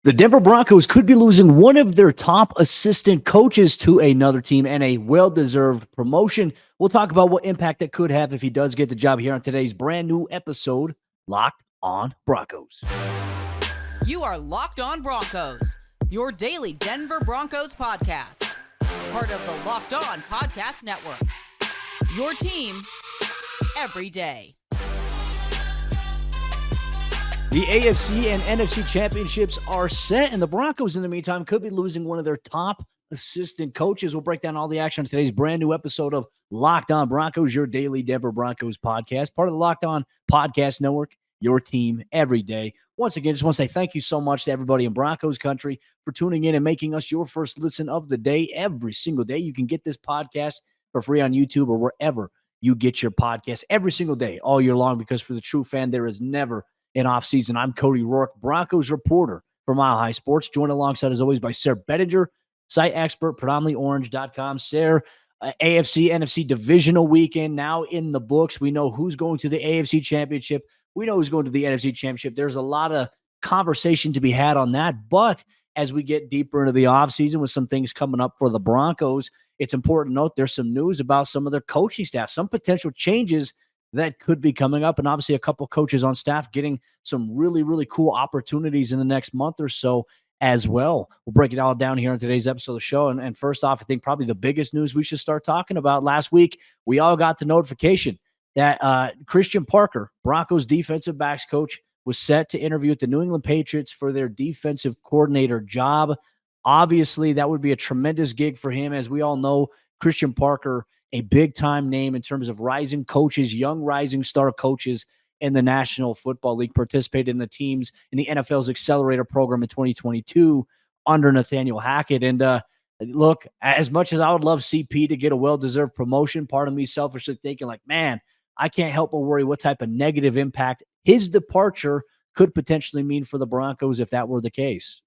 The Denver Broncos could be losing one of their top assistant coaches to another team and a well-deserved promotion. We'll talk about what impact that could have if he does get the job here on today's brand new episode, Locked on Broncos. You are Locked on Broncos, your daily Denver Broncos podcast. Part of the Locked on Podcast Network. Your team every day. The AFC and NFC Championships are set, and the Broncos, in the meantime, could be losing one of their top assistant coaches. We'll break down all the action on today's brand new episode of Locked on Broncos, your daily Denver Broncos podcast, part of the Locked on Podcast Network, your team every day. Once again, just want to say thank you so much to everybody in Broncos Country for tuning in and making us your first listen of the day every single day. You can get this podcast for free on YouTube or wherever you get your podcast every single day, all year long, because for the true fan, there is never in off-season. I'm Cody Roark, Broncos reporter for Mile High Sports, joined alongside, as always, by Sayre Bedinger, site expert, predominantlyorange.com. Sayre, AFC, NFC divisional weekend now in the books. We know who's going to the AFC Championship. We know who's going to the NFC Championship. There's a lot of conversation to be had on that, but as we get deeper into the offseason with some things coming up for the Broncos, it's important to note there's some news about some of their coaching staff, some potential changes that could be coming up, and obviously a couple coaches on staff getting some really, really cool opportunities in the next month or so as well. We'll break it all down here on today's episode of the show. And first off, I think probably the biggest news we should start talking about. Last week, we all got the notification that Christian Parker, Broncos defensive backs coach, was set to interview with the New England Patriots for their defensive coordinator job. Obviously, that would be a tremendous gig for him. As we all know, Christian Parker, a big-time name in terms of rising coaches, young rising star coaches in the National Football League, participated in the teams in the NFL's Accelerator program in 2022 under Nathaniel Hackett. And look, as much as I would love CP to get a well-deserved promotion, part of me selfishly thinking like, man, I can't help but worry what type of negative impact his departure could potentially mean for the Broncos if that were the case.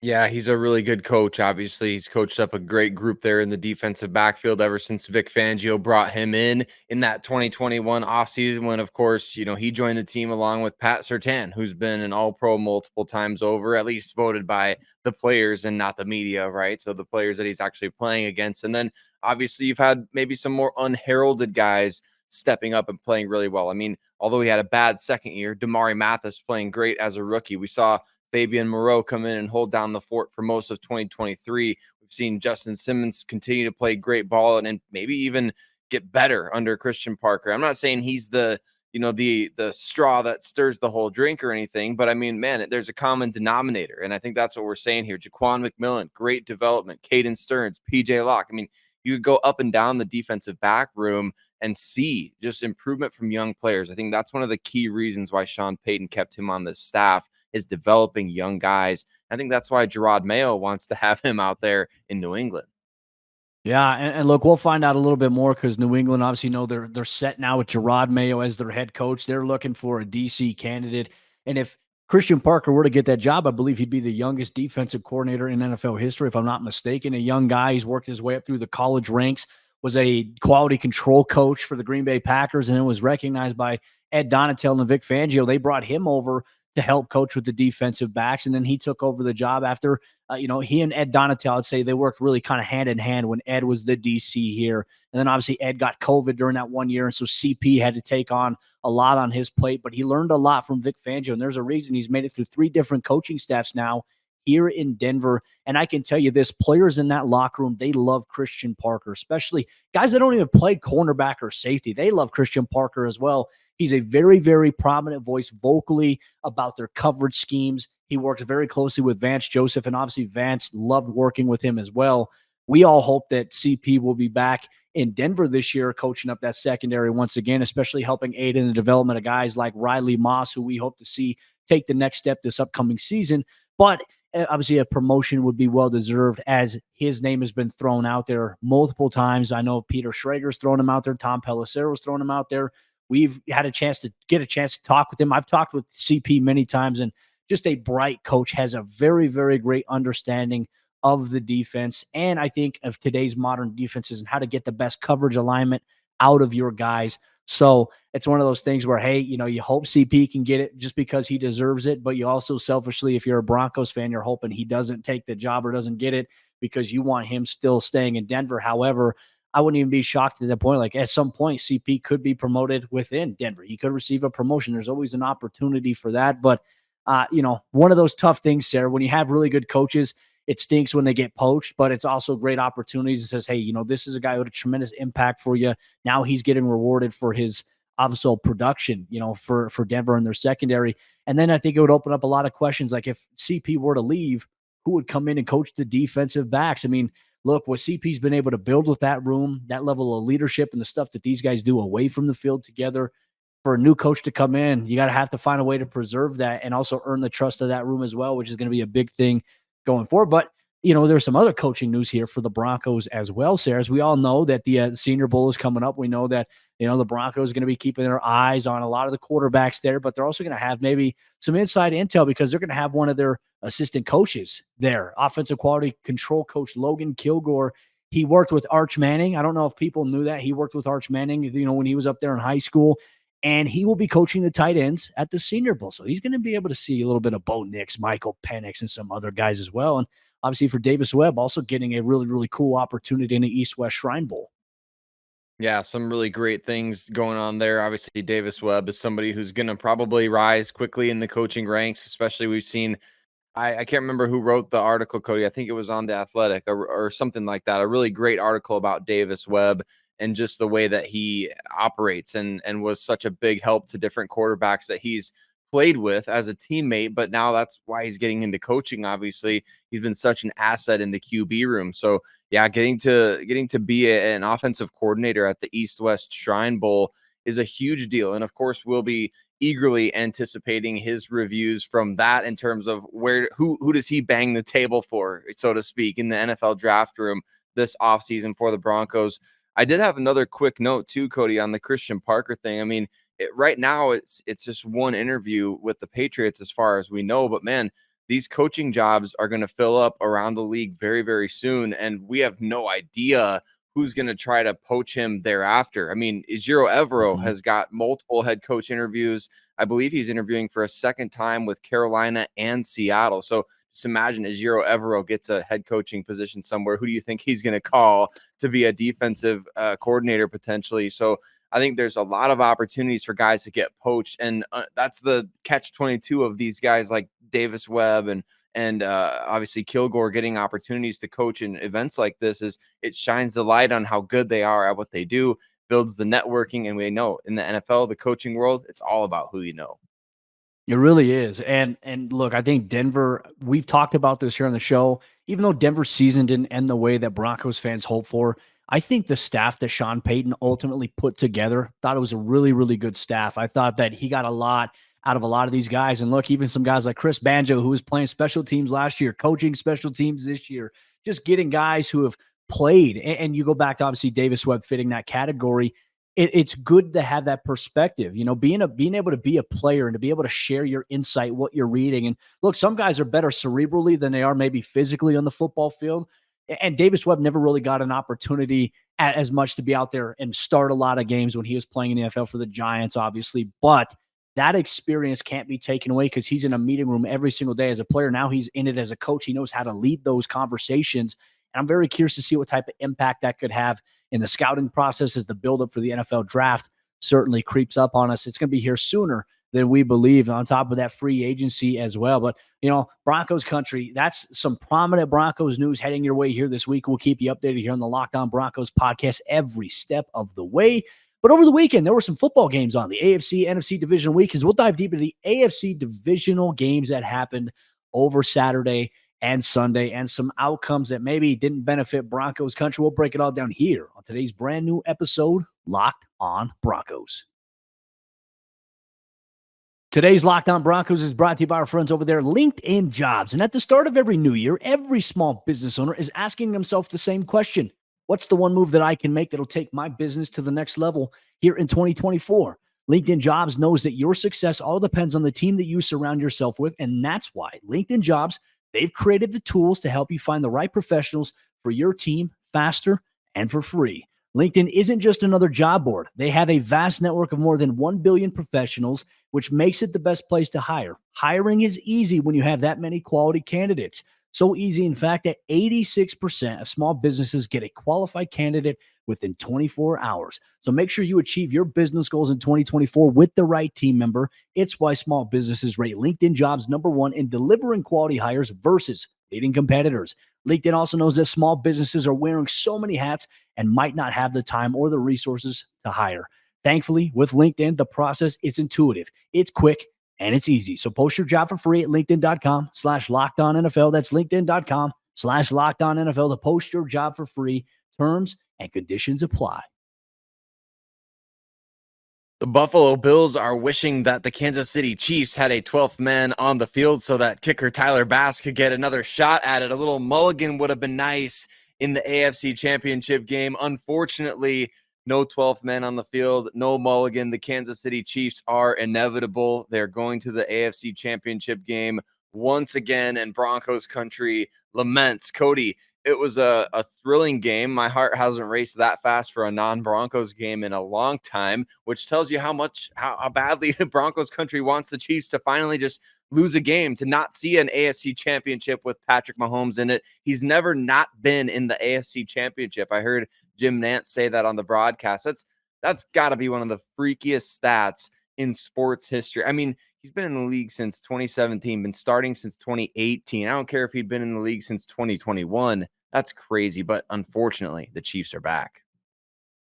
Yeah, he's a really good coach. Obviously, he's coached up a great group there in the defensive backfield ever since Vic Fangio brought him in that 2021 offseason when, of course, he joined the team along with Pat Surtain, who's been an all-pro multiple times over, at least voted by the players and not the media, right? So the players that he's actually playing against. And then, obviously, you've had maybe some more unheralded guys stepping up and playing really well. I mean, although he had a bad second year, Damari Mathis playing great as a rookie. We saw Fabian Moreau come in and hold down the fort for most of 2023. We've seen Justin Simmons continue to play great ball and maybe even get better under Christian Parker. I'm not saying he's the straw that stirs the whole drink or anything, but I mean, man, there's a common denominator. And I think that's what we're saying here. Jaquan McMillan, great development. Caden Stearns, PJ Locke. I mean, you could go up and down the defensive back room and see just improvement from young players. I think that's one of the key reasons why Sean Payton kept him on the staff, is developing young guys. I think that's why Gerard Mayo wants to have him out there in New England. Yeah, and look, we'll find out a little bit more because New England obviously know they're set now with Gerard Mayo as their head coach. They're looking for a DC candidate. And if Christian Parker were to get that job, I believe he'd be the youngest defensive coordinator in NFL history, if I'm not mistaken. A young guy, he's worked his way up through the college ranks, was a quality control coach for the Green Bay Packers, and it was recognized by Ed Donatell and Vic Fangio. They brought him over to help coach with the defensive backs, and then he took over the job after, he and Ed Donatell, I'd say they worked really kind of hand in hand when Ed was the DC here. And then obviously Ed got COVID during that 1 year, and so CP had to take on a lot on his plate, but he learned a lot from Vic Fangio, and there's a reason he's made it through 3 different coaching staffs now here in Denver. And I can tell you this, players in that locker room, they love Christian Parker, especially guys that don't even play cornerback or safety. They love Christian Parker as well. He's a very, very prominent voice vocally about their coverage schemes. He works very closely with Vance Joseph, and obviously Vance loved working with him as well. We all hope that CP will be back in Denver this year, coaching up that secondary once again, especially helping aid in the development of guys like Riley Moss, who we hope to see take the next step this upcoming season. But obviously a promotion would be well-deserved as his name has been thrown out there multiple times. I know Peter Schrager's thrown him out there. Tom Pelissero's thrown him out there. We've had a chance to talk with him. I've talked with CP many times, and just a bright coach, has a very, very great understanding of the defense. And I think of today's modern defenses and how to get the best coverage alignment out of your guys. So it's one of those things where, hey, you hope CP can get it just because he deserves it. But you also selfishly, if you're a Broncos fan, you're hoping he doesn't take the job or doesn't get it because you want him still staying in Denver. However, I wouldn't even be shocked at that point. Like at some point, CP could be promoted within Denver. He could receive a promotion. There's always an opportunity for that. But, one of those tough things, Sayre, when you have really good coaches, it stinks when they get poached, but it's also great opportunities. It says, hey, this is a guy with a tremendous impact for you. Now he's getting rewarded for his obviously production, for Denver and their secondary. And then I think it would open up a lot of questions. Like if CP were to leave, who would come in and coach the defensive backs? I mean, look, what CP's been able to build with that room, that level of leadership and the stuff that these guys do away from the field together, for a new coach to come in, you got to have to find a way to preserve that and also earn the trust of that room as well, which is going to be a big thing going forward. But, there's some other coaching news here for the Broncos as well, Sayre. As we all know that the Senior Bowl is coming up. We know that, the Broncos are going to be keeping their eyes on a lot of the quarterbacks there, but they're also going to have maybe some inside intel because they're going to have one of their assistant coaches there, offensive quality control coach Logan Kilgore. He worked with Arch Manning. I don't know if people knew that. He worked with Arch Manning, when he was up there in high school. And he will be coaching the tight ends at the Senior Bowl. So he's going to be able to see a little bit of Bo Nix, Michael Penix, and some other guys as well. And obviously for Davis Webb, also getting a really, really cool opportunity in the East-West Shrine Bowl. Yeah, some really great things going on there. Obviously, Davis Webb is somebody who's going to probably rise quickly in the coaching ranks, especially we've seen I can't remember who wrote the article, Cody. I think it was on The Athletic or something like that. A really great article about Davis Webb and just the way that he operates and was such a big help to different quarterbacks that he's played with as a teammate. But now that's why he's getting into coaching. Obviously, he's been such an asset in the QB room. So yeah, getting to be an offensive coordinator at the East-West Shrine Bowl is a huge deal. And of course, we'll be eagerly anticipating his reviews from that in terms of who does he bang the table for, so to speak, in the NFL draft room this offseason for the Broncos. I did have another quick note too, Cody, on the Christian Parker thing. I mean, right now it's just one interview with the Patriots as far as we know, but man, these coaching jobs are going to fill up around the league very, very soon, and we have no idea who's going to try to poach him thereafter. I mean, Ejiro Evero has got multiple head coach interviews. I believe he's interviewing for a second time with Carolina and Seattle. So just imagine Ejiro Evero gets a head coaching position somewhere. Who do you think he's going to call to be a defensive coordinator potentially? So I think there's a lot of opportunities for guys to get poached. And that's the catch-22 of these guys like Davis Webb and obviously Kilgore getting opportunities to coach in events like this. Is it shines the light on how good they are at what they do, builds the networking. And we know in the NFL, the coaching world, it's all about who you know. It really is. And look, I think Denver, we've talked about this here on the show, even though Denver's season didn't end the way that Broncos fans hope for, I think the staff that Sean Payton ultimately put together, thought it was a really, really good staff. I thought that he got a lot out of a lot of these guys. And look, even some guys like Chris Banjo, who was playing special teams last year, coaching special teams this year, just getting guys who have played. And you go back to obviously Davis Webb fitting that category. It's good to have that perspective, being able to be a player and to be able to share your insight, what you're reading. And look, some guys are better cerebrally than they are maybe physically on the football field. And Davis Webb never really got an opportunity as much to be out there and start a lot of games when he was playing in the NFL for the Giants, obviously. But that experience can't be taken away because he's in a meeting room every single day as a player. Now he's in it as a coach. He knows how to lead those conversations. And I'm very curious to see what type of impact that could have in the scouting process as the buildup for the NFL draft certainly creeps up on us. It's going to be here sooner than we believe, on top of that free agency as well. But, Broncos country, that's some prominent Broncos news heading your way here this week. We'll keep you updated here on the Locked On Broncos podcast every step of the way. But over the weekend, there were some football games on the AFC, NFC divisional week, because we'll dive deep into the AFC divisional games that happened over Saturday and Sunday, and some outcomes that maybe didn't benefit Broncos country. We'll break it all down here on today's brand new episode, Locked On Broncos. Today's Locked On Broncos is brought to you by our friends over there, LinkedIn Jobs. And at the start of every new year, every small business owner is asking themselves the same question. What's the one move that I can make that'll take my business to the next level here in 2024? LinkedIn Jobs knows that your success all depends on the team that you surround yourself with. And that's why LinkedIn Jobs, they've created the tools to help you find the right professionals for your team faster and for free. LinkedIn isn't just another job board. They have a vast network of more than 1 billion professionals, which makes it the best place to hire. Hiring is easy when you have that many quality candidates. So easy, in fact, that 86% of small businesses get a qualified candidate within 24 hours. So make sure you achieve your business goals in 2024 with the right team member. It's why small businesses rate LinkedIn Jobs #1 in delivering quality hires versus leading competitors. LinkedIn also knows that small businesses are wearing so many hats and might not have the time or the resources to hire. Thankfully, with LinkedIn, the process is intuitive, it's quick, and it's easy. So post your job for free at linkedin.com/lockedonnfl. That's linkedin.com/lockedonnfl to post your job for free. Terms and conditions apply. The Buffalo Bills are wishing that the Kansas City Chiefs had a 12th man on the field so that kicker Tyler Bass could get another shot at it. A little mulligan would have been nice in the AFC Championship game. Unfortunately, no 12th man on the field, no mulligan. The Kansas City Chiefs are inevitable. They're going to the AFC Championship game once again, and Broncos Country laments. Cody, it was a thrilling game. My heart hasn't raced that fast for a non-Broncos game in a long time, which tells you how badly Broncos Country wants the Chiefs to finally just lose a game, to not see an AFC Championship with Patrick Mahomes in it. He's never not been in the AFC Championship. I heard Jim Nantz say that on the broadcast. That's got to be one of the freakiest stats in sports history. I mean, he's been in the league since 2017, been starting since 2018. I don't care if he'd been in the league since 2021. That's crazy, but unfortunately, the Chiefs are back.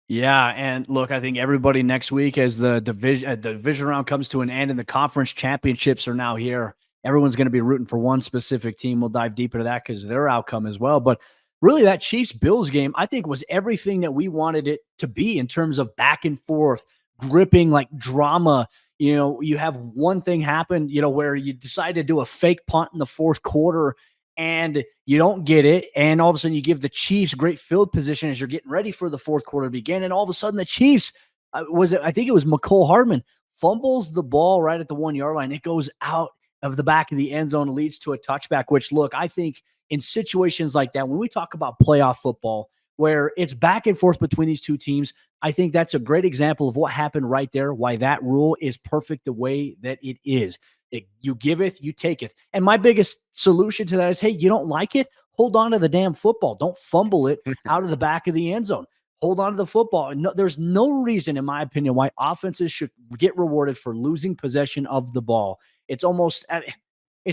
Yeah, and look, I think everybody next week, as the division round comes to an end and the conference championships are now here, everyone's going to be rooting for one specific team. We'll dive deeper to that because their outcome as well. But really, that Chiefs-Bills game, I think, was everything that we wanted it to be in terms of back and forth, gripping, like drama. You have one thing happen, where you decide to do a fake punt in the fourth quarter and you don't get it. And all of a sudden you give the Chiefs great field position as you're getting ready for the fourth quarter to begin. And all of a sudden the Chiefs, I think it was McCole Hardman, fumbles the ball right at the 1 yard line. It goes out of the back of the end zone, leads to a touchback, which, look, I think in situations like that, when we talk about playoff football, where it's back and forth between these two teams, I think that's a great example of what happened right there, why that rule is perfect the way that it is. You giveth, you taketh. And my biggest solution to that is, hey, you don't like it? Hold on to the damn football. Don't fumble it out of the back of the end zone. Hold on to the football. No, there's no reason, in my opinion, why offenses should get rewarded for losing possession of the ball. It's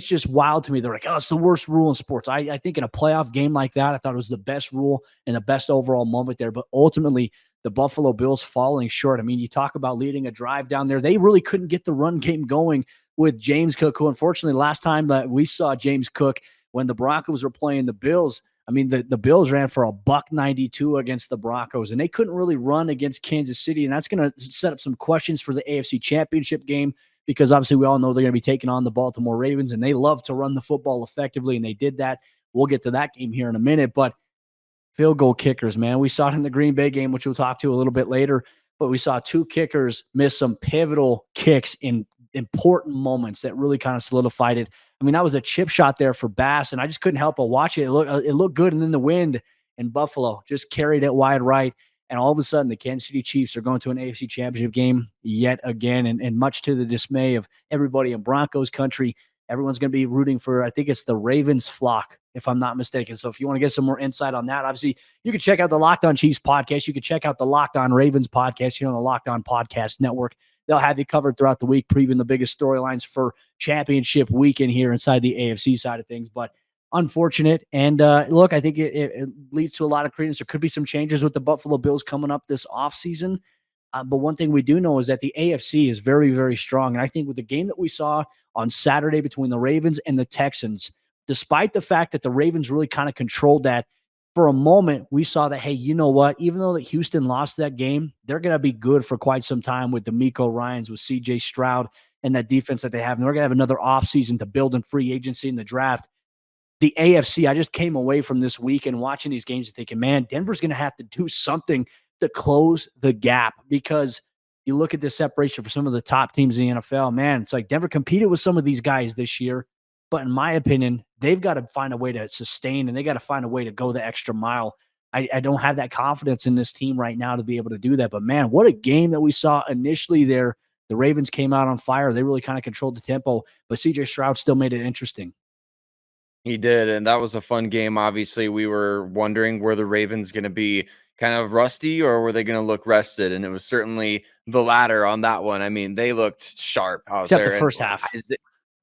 just wild to me. They're like, oh, it's the worst rule in sports. I think in a playoff game like that, I thought it was the best rule and the best overall moment there. But ultimately, the Buffalo Bills falling short. I mean, you talk about leading a drive down there. They really couldn't get the run game going with James Cook, who unfortunately last time that we saw James Cook when the Broncos were playing the Bills, I mean, the Bills ran for $192 against the Broncos, and they couldn't really run against Kansas City. And that's going to set up some questions for the AFC Championship game, because obviously we all know they're going to be taking on the Baltimore Ravens, and they love to run the football effectively, and they did that. We'll get to that game here in a minute. But field goal kickers, man, we saw it in the Green Bay game, which we'll talk to a little bit later, but we saw two kickers miss some pivotal kicks in important moments that really kind of solidified it. I mean, that was a chip shot there for Bass, and I just couldn't help but watch it. It looked good, and then the wind in Buffalo just carried it wide right, and all of a sudden the Kansas City Chiefs are going to an AFC Championship game yet again, and much to the dismay of everybody in Broncos country. Everyone's going to be rooting for, I think it's the Ravens flock, if I'm not mistaken. So if you want to get some more insight on that, obviously you can check out the Locked On Chiefs podcast. You can check out the Locked On Ravens podcast here on the Locked On Podcast Network. They'll have you covered throughout the week, previewing the biggest storylines for championship weekend here inside the AFC side of things. But unfortunate. And look, I think it leads to a lot of credence. There could be some changes with the Buffalo Bills coming up this offseason. But one thing we do know is that the AFC is very, very strong. And I think with the game that we saw on Saturday between the Ravens and the Texans, despite the fact that the Ravens really kind of controlled that, for a moment, we saw that, hey, you know what? Even though that Houston lost that game, they're going to be good for quite some time with D'Amico Ryans, with C.J. Stroud, and that defense that they have. And they're going to have another offseason to build in free agency in the draft. The AFC, I just came away from this week and watching these games and thinking, man, Denver's going to have to do something to close the gap, because you look at the separation for some of the top teams in the NFL, man, it's like Denver competed with some of these guys this year. But in my opinion, they've got to find a way to sustain, and they got to find a way to go the extra mile. I don't have that confidence in this team right now to be able to do that. But man, what a game that we saw initially there. The Ravens came out on fire. They really kind of controlled the tempo, but CJ Stroud still made it interesting. He did, and that was a fun game. Obviously, we were wondering, were the Ravens going to be kind of rusty or were they going to look rested? And it was certainly the latter on that one. I mean, they looked sharp out Except there. the first half.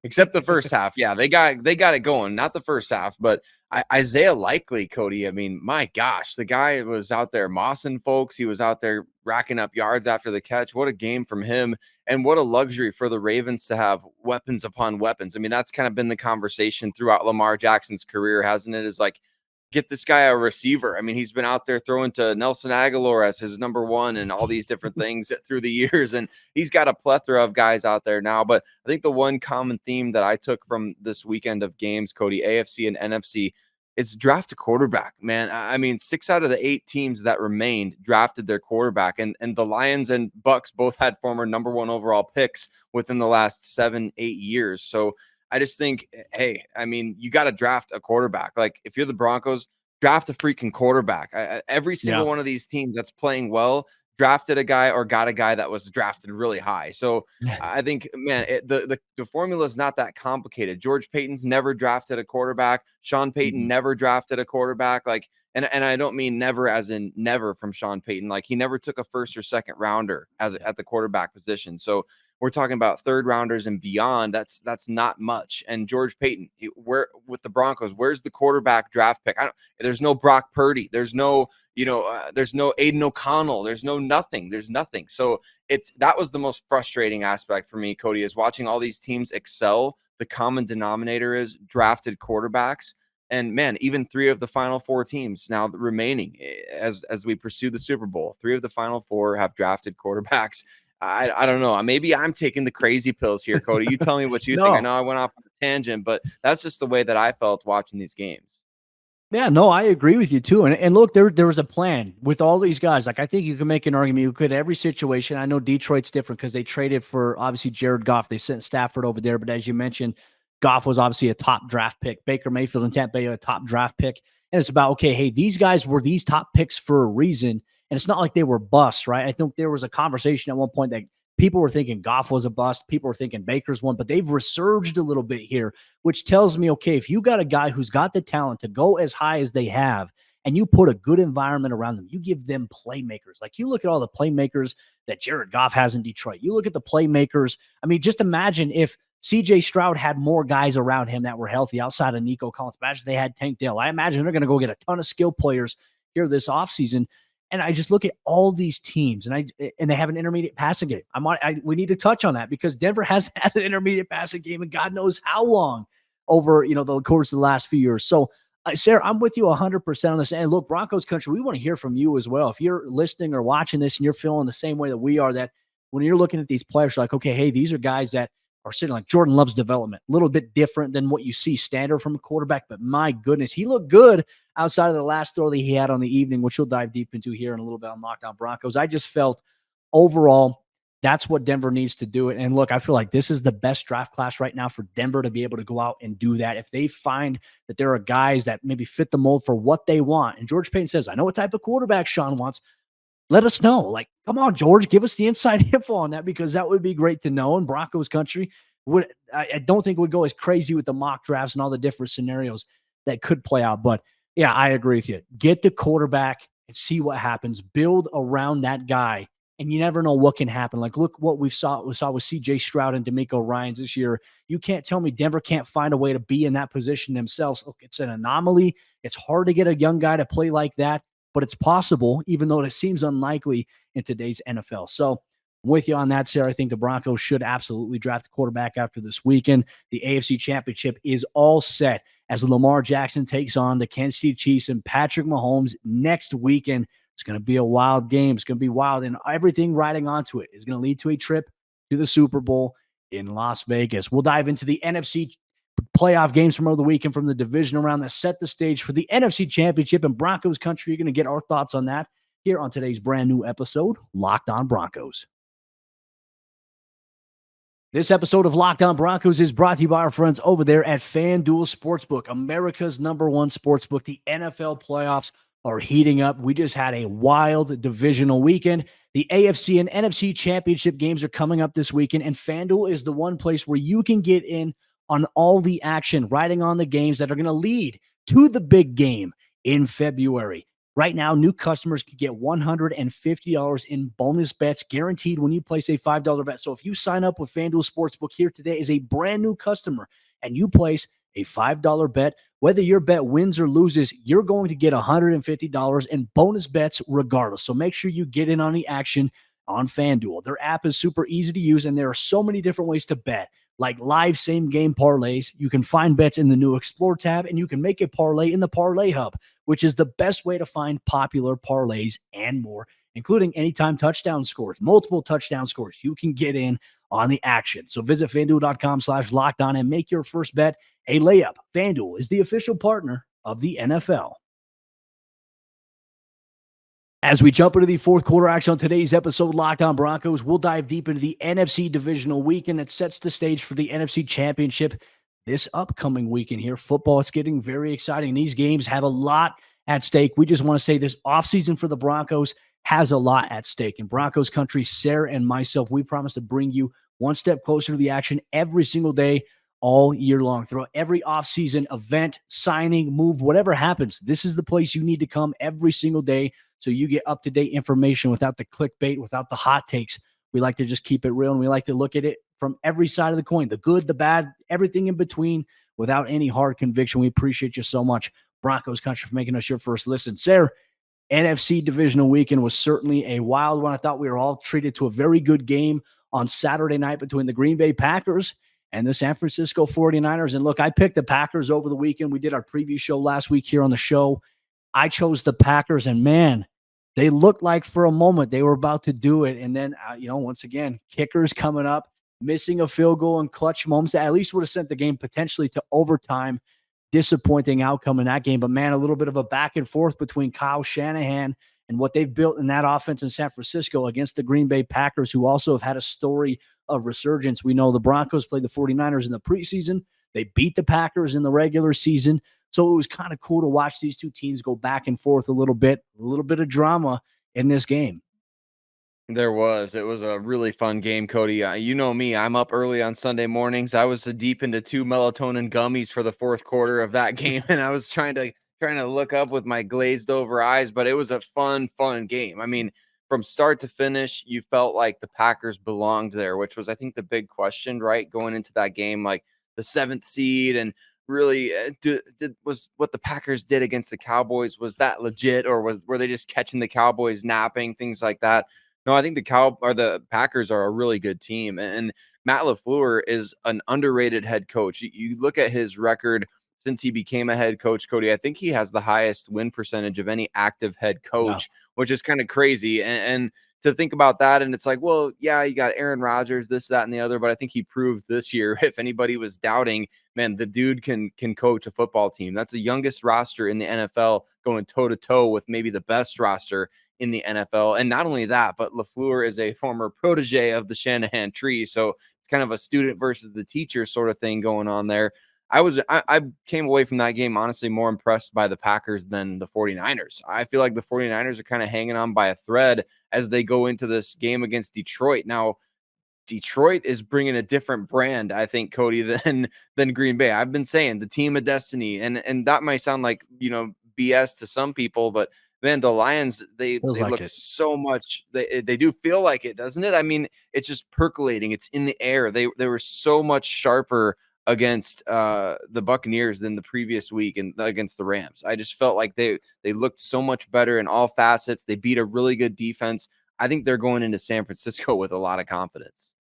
Except the first half. Yeah, they got it going. Not the first half, but Isaiah Likely, Cody. I mean, my gosh, the guy was out there mossing folks. He was out there racking up yards after the catch. What a game from him. And what a luxury for the Ravens to have weapons upon weapons. I mean, that's kind of been the conversation throughout Lamar Jackson's career, hasn't it? Is like, get this guy a receiver. I mean, he's been out there throwing to Nelson Aguilar as his number one and all these different things through the years. And he's got a plethora of guys out there now. But I think the one common theme that I took from this weekend of games, Cody, AFC and NFC, it's draft a quarterback, man. I mean, 6 out of the 8 teams that remained drafted their quarterback, and the Lions and Bucks both had former number 1 overall picks within the last 7-8 years. So I just think, hey, I mean, you got to draft a quarterback. Like, if you're the Broncos, draft a freaking quarterback. Every single one of these teams that's playing well drafted a guy or got a guy that was drafted really high. So I think, man, the formula is not that complicated. George Payton's never drafted a quarterback. Sean Payton never drafted a quarterback. Like, and I don't mean never as in never from Sean Payton. Like, he never took a first or second rounder at the quarterback position. So we're talking about third rounders and beyond. That's not much. And George Payton, where with the Broncos, where's the quarterback draft pick? There's no Brock Purdy. There's no, there's no Aiden O'Connell. There's no nothing. There's nothing. So that was the most frustrating aspect for me, Cody, is watching all these teams excel. The common denominator is drafted quarterbacks. And man, even 3 of the final 4 teams now remaining as we pursue the Super Bowl, 3 of the final 4 have drafted quarterbacks. I don't know. Maybe I'm taking the crazy pills here, Cody. You tell me what you think. I know I went off on a tangent, but that's just the way that I felt watching these games. Yeah, no, I agree with you too. And look, there was a plan with all these guys. Like, I think you can make an argument. You could every situation. I know Detroit's different because they traded for obviously Jared Goff. They sent Stafford over there, but as you mentioned, Goff was obviously a top draft pick. Baker Mayfield and Tampa Bay a top draft pick. And it's about, okay, hey, these guys were these top picks for a reason. And it's not like they were busts, right? I think there was a conversation at one point that people were thinking Goff was a bust. People were thinking Baker's one, but they've resurged a little bit here, which tells me, okay, if you got a guy who's got the talent to go as high as they have, and you put a good environment around them, you give them playmakers. Like, you look at all the playmakers that Jared Goff has in Detroit. You look at the playmakers. I mean, just imagine if CJ Stroud had more guys around him that were healthy outside of Nico Collins. Imagine they had Tank Dell. I imagine they're going to go get a ton of skill players here this offseason. And I just look at all these teams, and they have an intermediate passing game. We need to touch on that because Denver has had an intermediate passing game, and God knows how long over the course of the last few years. So, Sayre, I'm with you 100% on this. And look, Broncos Country, we want to hear from you as well. If you're listening or watching this and you're feeling the same way that we are, that when you're looking at these players, you're like, okay, hey, these are guys that are sitting like Jordan Love's development, a little bit different than what you see standard from a quarterback. But my goodness, he looked good outside of the last throw that he had on the evening, which we'll dive deep into here in a little bit on Locked On Broncos. I just felt overall that's what Denver needs to do it. And look, I feel like this is the best draft class right now for Denver to be able to go out and do that. If they find that there are guys that maybe fit the mold for what they want, and George Payton says, I know what type of quarterback Sean wants, let us know. Like, come on, George, give us the inside info on that, because that would be great to know. And Broncos Country I don't think it would go as crazy with the mock drafts and all the different scenarios that could play out. But yeah, I agree with you. Get the quarterback and see what happens. Build around that guy, and you never know what can happen. Like, look what we saw with CJ Stroud and D'Amico Ryans this year. You can't tell me Denver can't find a way to be in that position themselves. Look, it's an anomaly. It's hard to get a young guy to play like that, but it's possible, even though it seems unlikely in today's NFL. So I'm with you on that, Sayre. I think the Broncos should absolutely draft a quarterback after this weekend. The AFC Championship is all set as Lamar Jackson takes on the Kansas City Chiefs and Patrick Mahomes next weekend. It's going to be a wild game. It's going to be wild, and everything riding onto it is going to lead to a trip to the Super Bowl in Las Vegas. We'll dive into the NFC playoff games from over the weekend from the divisional round that set the stage for the NFC Championship and Broncos Country. You're going to get our thoughts on that here on today's brand new episode, Locked On Broncos. This episode of Locked On Broncos is brought to you by our friends over there at FanDuel Sportsbook, America's #1 sportsbook. The NFL playoffs are heating up. We just had a wild divisional weekend. The AFC and NFC Championship games are coming up this weekend, and FanDuel is the one place where you can get in on all the action, riding on the games that are going to lead to the big game in February. Right now, new customers can get $150 in bonus bets guaranteed when you place a $5 bet. So if you sign up with FanDuel Sportsbook here today as a brand new customer and you place a $5 bet, whether your bet wins or loses, you're going to get $150 in bonus bets regardless. So make sure you get in on the action on FanDuel. Their app is super easy to use, and there are so many different ways to bet, like live same-game parlays. You can find bets in the new Explore tab, and you can make a parlay in the Parlay Hub, which is the best way to find popular parlays and more, including anytime touchdown scores, multiple touchdown scores. You can get in on the action. So visit FanDuel.com/lockedon and make your first bet a layup. FanDuel is the official partner of the NFL. As we jump into the fourth quarter action on today's episode, Locked On Broncos, we'll dive deep into the NFC divisional weekend that sets the stage for the NFC Championship this upcoming weekend here. Football is getting very exciting. These games have a lot at stake. We just want to say this offseason for the Broncos has a lot at stake. In Broncos Country, Sayre and myself, we promise to bring you one step closer to the action every single day, all year long. Throughout every offseason event, signing, move, whatever happens, this is the place you need to come every single day so you get up-to-date information without the clickbait, without the hot takes. We like to just keep it real, and we like to look at it from every side of the coin, the good, the bad, everything in between, without any hard conviction. We appreciate you so much, Broncos Country, for making us your first listen. Sayre, NFC divisional weekend was certainly a wild one. I thought we were all treated to a very good game on Saturday night between the Green Bay Packers and the San Francisco 49ers. And look, I picked the Packers over the weekend. We did our preview show last week here on the show. I chose the Packers, and man, they looked like for a moment they were about to do it. And then, once again, kickers coming up, missing a field goal in clutch moments that at least would have sent the game potentially to overtime. Disappointing outcome in that game. But, man, a little bit of a back and forth between Kyle Shanahan and what they've built in that offense in San Francisco against the Green Bay Packers, who also have had a story of resurgence. We know the Broncos played the 49ers in the preseason. They beat the Packers in the regular season. So it was kind of cool to watch these two teams go back and forth a little bit of drama in this game. It was a really fun game, Cody. You know me, I'm up early on Sunday mornings. I was deep into 2 melatonin gummies for the fourth quarter of that game, and I was trying to look up with my glazed over eyes, but it was a fun game. I mean, from start to finish, you felt like the Packers belonged there, which was, I think, the big question, right? Going into that game, like the 7th seed, and really was what the Packers did against the Cowboys, was that legit, or were they just catching the Cowboys napping, things like that? No, I think the Packers are a really good team, and Matt LaFleur is an underrated head coach. You look at his record since he became a head coach, Cody. I think he has the highest win percentage of any active head coach, which is kind of crazy. And to think about that, and it's like, well, yeah, you got Aaron Rodgers, this, that, and the other, but I think he proved this year, if anybody was doubting, man, the dude can coach a football team. That's the youngest roster in the NFL, going toe-to-toe with maybe the best roster in the NFL. And not only that, but LaFleur is a former protege of the Shanahan tree. So it's kind of a student versus the teacher sort of thing going on there. I came away from that game, honestly, more impressed by the Packers than the 49ers. I feel like the 49ers are kind of hanging on by a thread as they go into this game against Detroit. Now, Detroit is bringing a different brand, I think, Cody, than Green Bay. I've been saying the team of destiny, and that might sound like, BS to some people, but man, the Lions, they look so much. They do feel like it, doesn't it? I mean, it's just percolating. It's in the air. They were so much sharper against the Buccaneers than the previous week and against the Rams. I just felt like they looked so much better in all facets. They beat a really good defense. I think they're going into San Francisco with a lot of confidence.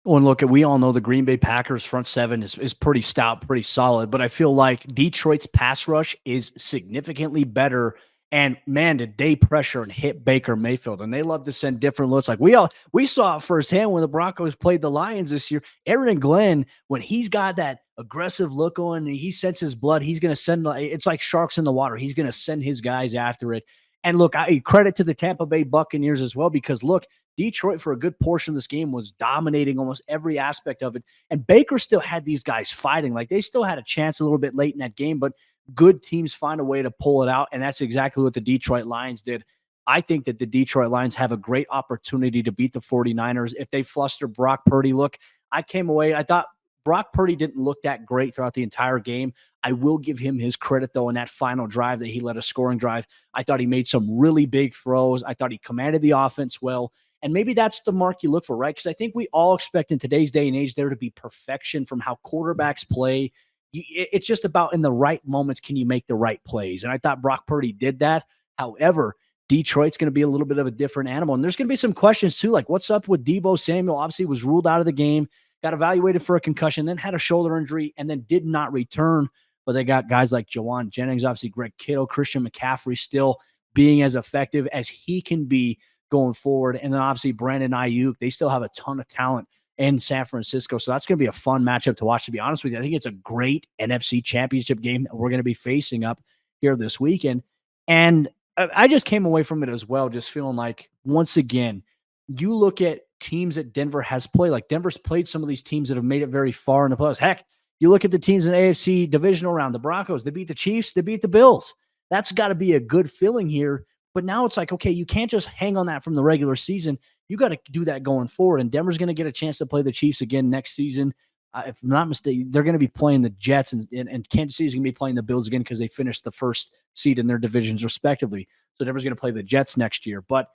Well, and look, we all know the Green Bay Packers front seven is pretty stout, pretty solid, but I feel like Detroit's pass rush is significantly better. And man, did they pressure and hit Baker Mayfield, and they love to send different looks. Like we saw it firsthand when the Broncos played the Lions this year. Aaron Glenn, when he's got that aggressive look on, and he senses blood, he's going to send. It's like sharks in the water. He's going to send his guys after it. And look, I credit to the Tampa Bay Buccaneers as well, because look, Detroit for a good portion of this game was dominating almost every aspect of it. And Baker still had these guys fighting. Like, they still had a chance a little bit late in that game, but good teams find a way to pull it out, and that's exactly what the Detroit Lions did. I think that the Detroit Lions have a great opportunity to beat the 49ers if they fluster Brock Purdy. Look, I came away, I thought Brock Purdy didn't look that great throughout the entire game. I will give him his credit, though, in that final drive that he led a scoring drive. I thought he made some really big throws. I thought he commanded the offense well. And maybe that's the mark you look for, right? Because I think we all expect in today's day and age there to be perfection from how quarterbacks play. It's just about in the right moments, can you make the right plays? And I thought Brock Purdy did that. However, Detroit's going to be a little bit of a different animal. And there's going to be some questions too, like what's up with Deebo Samuel? Obviously was ruled out of the game, got evaluated for a concussion, then had a shoulder injury, and then did not return. But they got guys like Jawan Jennings, obviously Greg Kittle, Christian McCaffrey still being as effective as he can be going forward. And then obviously Brandon Ayuk, they still have a ton of talent in San Francisco. So that's going to be a fun matchup to watch, to be honest with you. I think it's a great NFC Championship game that we're going to be facing up here this weekend. And I just came away from it as well, just feeling like, once again, you look at teams that Denver has played, like Denver's played some of these teams that have made it very far in the playoffs. Heck, you look at the teams in the AFC divisional round, the Broncos, they beat the Chiefs, they beat the Bills. That's got to be a good feeling here. But now it's like, okay, you can't just hang on that from the regular season. You got to do that going forward. And Denver's going to get a chance to play the Chiefs again next season. If I'm not mistaken, they're going to be playing the Jets, and Kansas City's going to be playing the Bills again because they finished the first seed in their divisions respectively. So Denver's going to play the Jets next year. But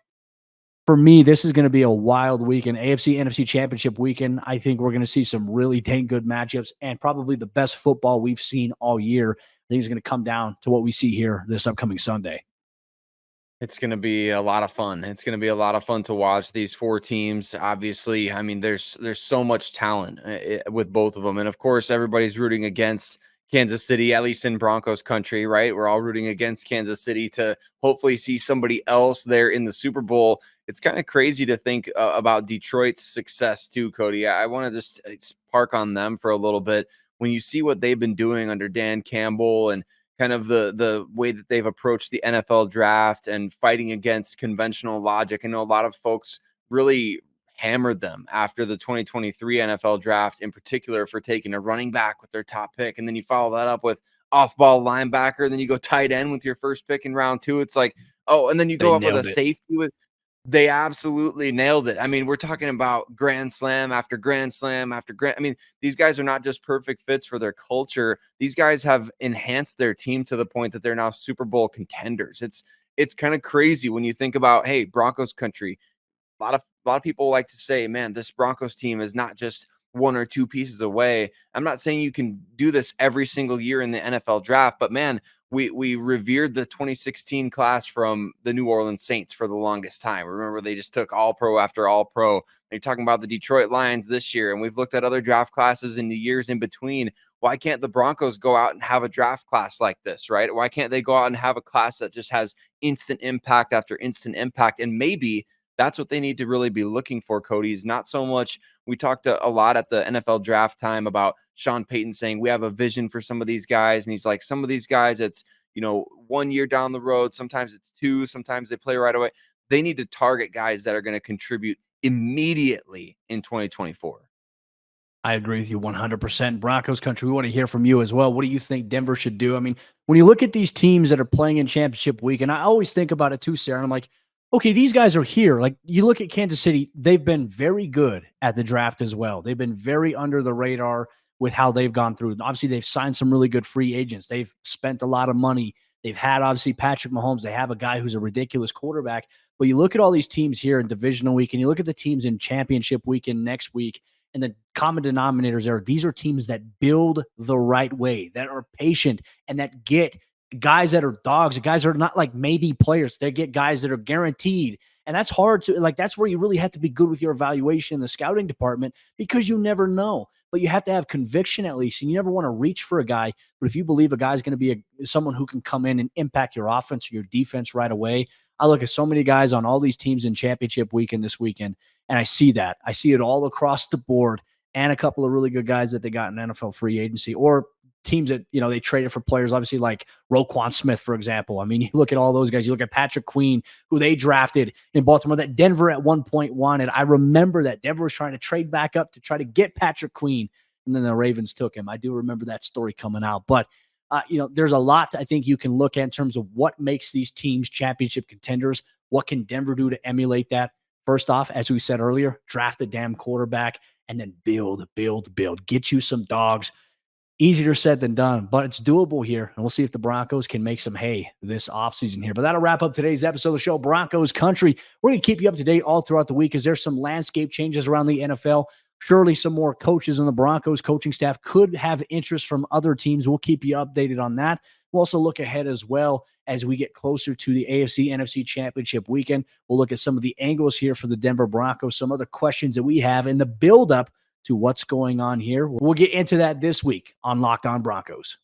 for me, this is going to be a wild weekend. AFC, NFC Championship weekend. I think we're going to see some really dang good matchups and probably the best football we've seen all year. I think it's going to come down to what we see here this upcoming Sunday. It's going to be a lot of fun. It's going to be a lot of fun to watch these four teams. Obviously, I mean, there's so much talent with both of them. And of course, everybody's rooting against Kansas City, at least in Broncos country, right? We're all rooting against Kansas City to hopefully see somebody else there in the Super Bowl. It's kind of crazy to think about Detroit's success too, Cody. I want to just park on them for a little bit. When you see what they've been doing under Dan Campbell and kind of the way that they've approached the NFL draft and fighting against conventional logic. I know a lot of folks really hammered them after the 2023 NFL draft in particular for taking a running back with their top pick. And then you follow that up with off-ball linebacker. Then you go tight end with your first pick in round 2. It's like, oh, and then you go up with a safety with. They absolutely nailed it. I mean, we're talking about grand slam after grand slam after grand. I mean, these guys are not just perfect fits for their culture. These guys have enhanced their team to the point that they're now Super Bowl contenders. It's kind of crazy when you think about, hey, Broncos country. A lot of people like to say, man, this Broncos team is not just one or two pieces away. I'm not saying you can do this every single year in the NFL draft, but man, we revered the 2016 class from the New Orleans Saints for the longest time. Remember, they just took all pro after all pro. They're talking about the Detroit Lions this year, and we've looked at other draft classes in the years in between. Why can't the Broncos go out and have a draft class like this, right? Why can't they go out and have a class that just has instant impact after instant impact? And maybe that's what they need to really be looking for, Cody, is not so much. We talked a lot at the NFL draft time about Sean Payton saying we have a vision for some of these guys. And he's like, some of these guys, it's, 1 year down the road. Sometimes it's 2. Sometimes they play right away. They need to target guys that are going to contribute immediately in 2024. I agree with you 100%. Broncos country, we want to hear from you as well. What do you think Denver should do? I mean, when you look at these teams that are playing in championship week, and I always think about it too, Sayre, and I'm like, okay, these guys are here. Like, you look at Kansas City, they've been very good at the draft as well. They've been very under the radar with how they've gone through. Obviously, they've signed some really good free agents. They've spent a lot of money. They've had, obviously, Patrick Mahomes. They have a guy who's a ridiculous quarterback. But you look at all these teams here in divisional week, and you look at the teams in championship weekend next week, and the common denominators are these are teams that build the right way, that are patient, and that get guys that are dogs, guys that are not like maybe players. They get guys that are guaranteed. And that's hard to, like, that's where you really have to be good with your evaluation in the scouting department, because you never know. But you have to have conviction at least, and you never want to reach for a guy. But if you believe a guy's going to be someone who can come in and impact your offense or your defense right away, I look at so many guys on all these teams in championship weekend this weekend, and I see that. I see it all across the board, and a couple of really good guys that they got in NFL free agency, or teams that, they traded for players, obviously, like Roquan Smith, for example. I mean, you look at all those guys. You look at Patrick Queen, who they drafted in Baltimore, that Denver at one point wanted. I remember that Denver was trying to trade back up to try to get Patrick Queen, and then the Ravens took him. I do remember that story coming out. But There's a lot I think you can look at in terms of what makes these teams championship contenders. What can Denver do to emulate that? First off, as we said earlier, draft a damn quarterback and then build. Get you some dogs. Easier said than done, but it's doable here. And we'll see if the Broncos can make some hay this offseason here. But that'll wrap up today's episode of the show, Broncos Country. We're going to keep you up to date all throughout the week as there's some landscape changes around the NFL. Surely some more coaches on the Broncos coaching staff could have interest from other teams. We'll keep you updated on that. We'll also look ahead as well as we get closer to the AFC NFC Championship weekend. We'll look at some of the angles here for the Denver Broncos, some other questions that we have in the buildup to what's going on here. We'll get into that this week on Locked On Broncos.